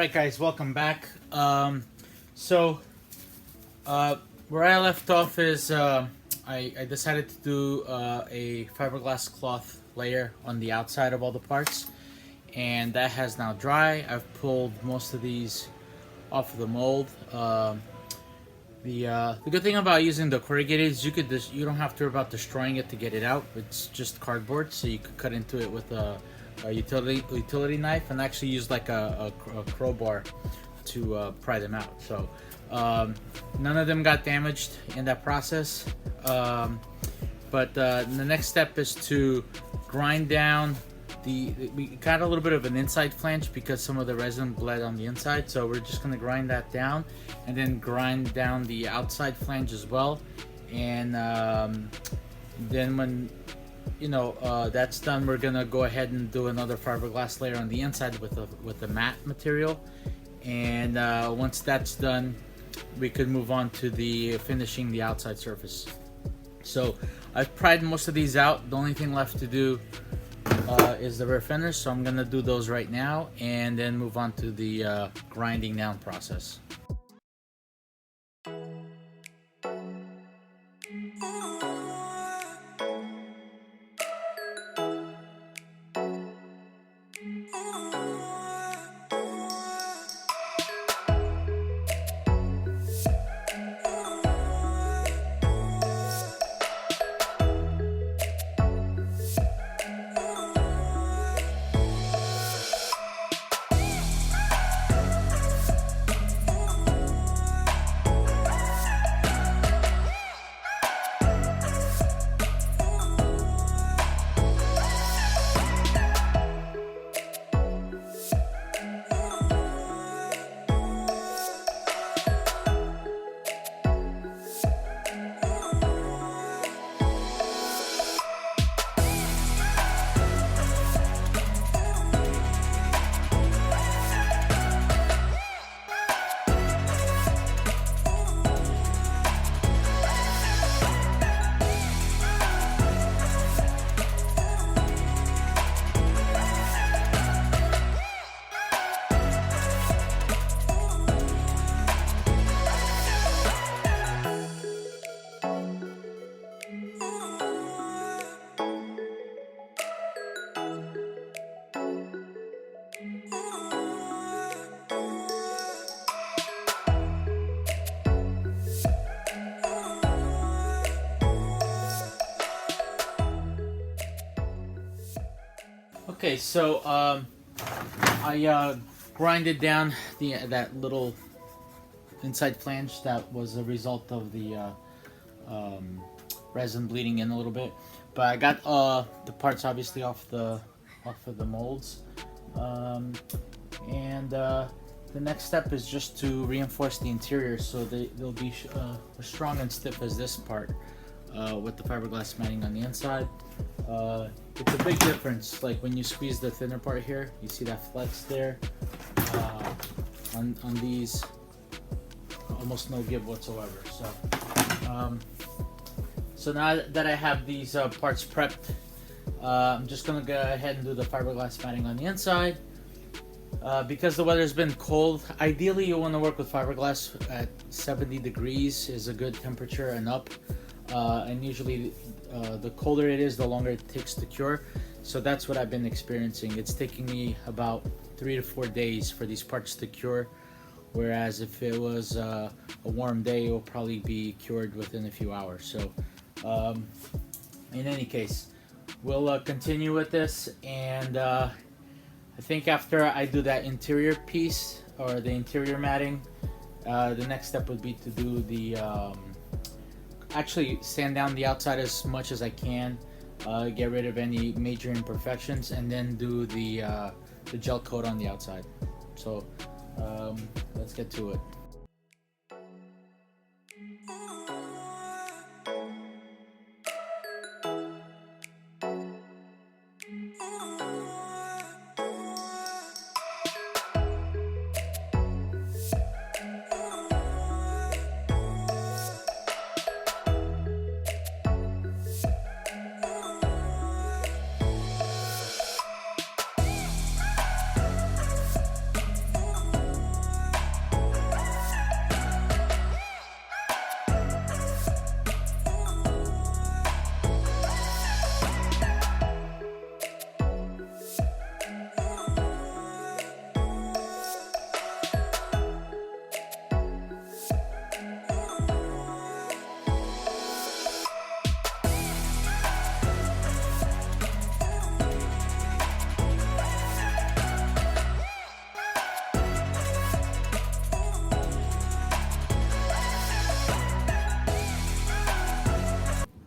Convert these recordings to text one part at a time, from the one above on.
Right, guys, welcome back. So where I left off is I decided to do a fiberglass cloth layer on the outside of all the parts, and that has now dry. I've pulled most of these off of the mold. The good thing about using the corrugated is you don't have to worry about destroying it to get it out. It's just cardboard, so you could cut into it with a utility knife and actually use like a crowbar to pry them out. So none of them got damaged in that process, but the next step is to grind down we got a little bit of an inside flange because some of the resin bled on the inside, so we're just going to grind that down and then grind down the outside flange as well. And then when that's done, we're gonna go ahead and do another fiberglass layer on the inside with the matte material. And once that's done, we could move on to the finishing the outside surface. So I've pried most of these out. The only thing left to do is the rear fenders, so I'm gonna do those right now and then move on to the grinding down process. Okay, so I grinded down that little inside flange that was a result of the resin bleeding in a little bit, but I got the parts obviously off of the molds, and the next step is just to reinforce the interior so they'll be as strong and stiff as this part with the fiberglass matting on the inside. It's a big difference, like when you squeeze the thinner part here, you see that flex there. On these, almost no give whatsoever. So now that I have these parts prepped, I'm just gonna go ahead and do the fiberglass matting on the inside. Because the weather's been cold, ideally you want to work with fiberglass at 70 degrees is a good temperature and up. And usually the colder it is, the longer it takes to cure. So that's what I've been experiencing. It's taking me about 3 to 4 days for these parts to cure, whereas if it was a warm day, it will probably be cured within a few hours. So in any case, we'll continue with this, and I think after I do that interior piece or the interior matting, the next step would be to do the actually sand down the outside as much as I can, get rid of any major imperfections, and then do the gel coat on the outside. So let's get to it.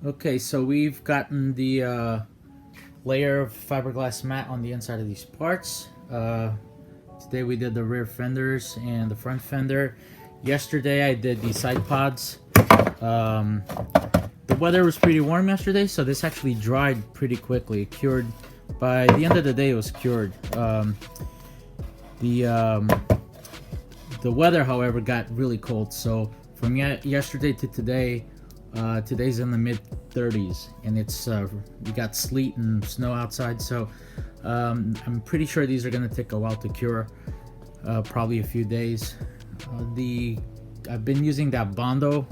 Okay, so we've gotten the layer of fiberglass mat on the inside of these parts. Today we did the rear fenders and the front fender. Yesterday I did the side pods. The weather was pretty warm yesterday, so this actually dried pretty quickly. It cured. By the end of the day, it was cured. The weather, however, got really cold. So from yesterday to today, today's in the mid 30s, and it's we got sleet and snow outside. So I'm pretty sure these are gonna take a while to cure, probably a few days. I've been using that Bondo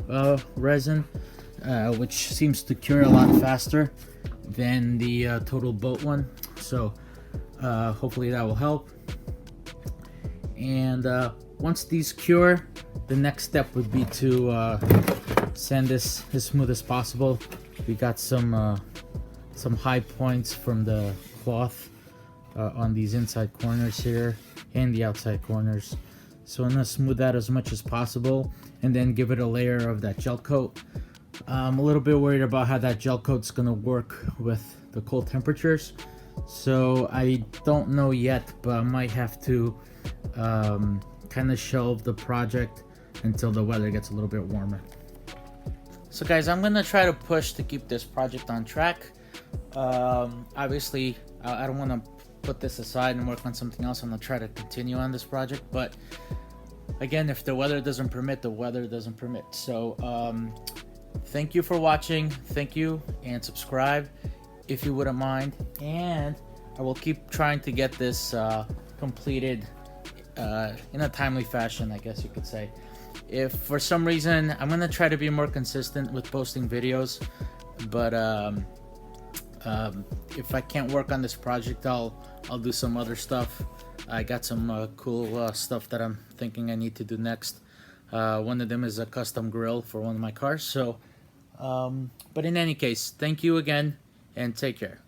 resin, which seems to cure a lot faster than the Total Boat one. So hopefully that will help. And once these cure, the next step would be to sand this as smooth as possible. We got some high points from the cloth on these inside corners here and the outside corners. So I'm gonna smooth that as much as possible and then give it a layer of that gel coat. I'm a little bit worried about how that gel coat's gonna work with the cold temperatures. So I don't know yet, but I might have to kind of shelve the project until the weather gets a little bit warmer. So guys, I'm gonna try to push to keep this project on track. Obviously, I don't want to put this aside and work on something else. I'm gonna try to continue on this project, but again, if the weather doesn't permit, the weather doesn't permit. So thank you for watching. Thank you, and subscribe if you wouldn't mind. And I will keep trying to get this completed in a timely fashion, I guess you could say. If for some reason, I'm gonna try to be more consistent with posting videos, but if I can't work on this project, I'll do some other stuff. I got some cool stuff that I'm thinking I need to do next. One of them is a custom grill for one of my cars. So but in any case, thank you again, and take care.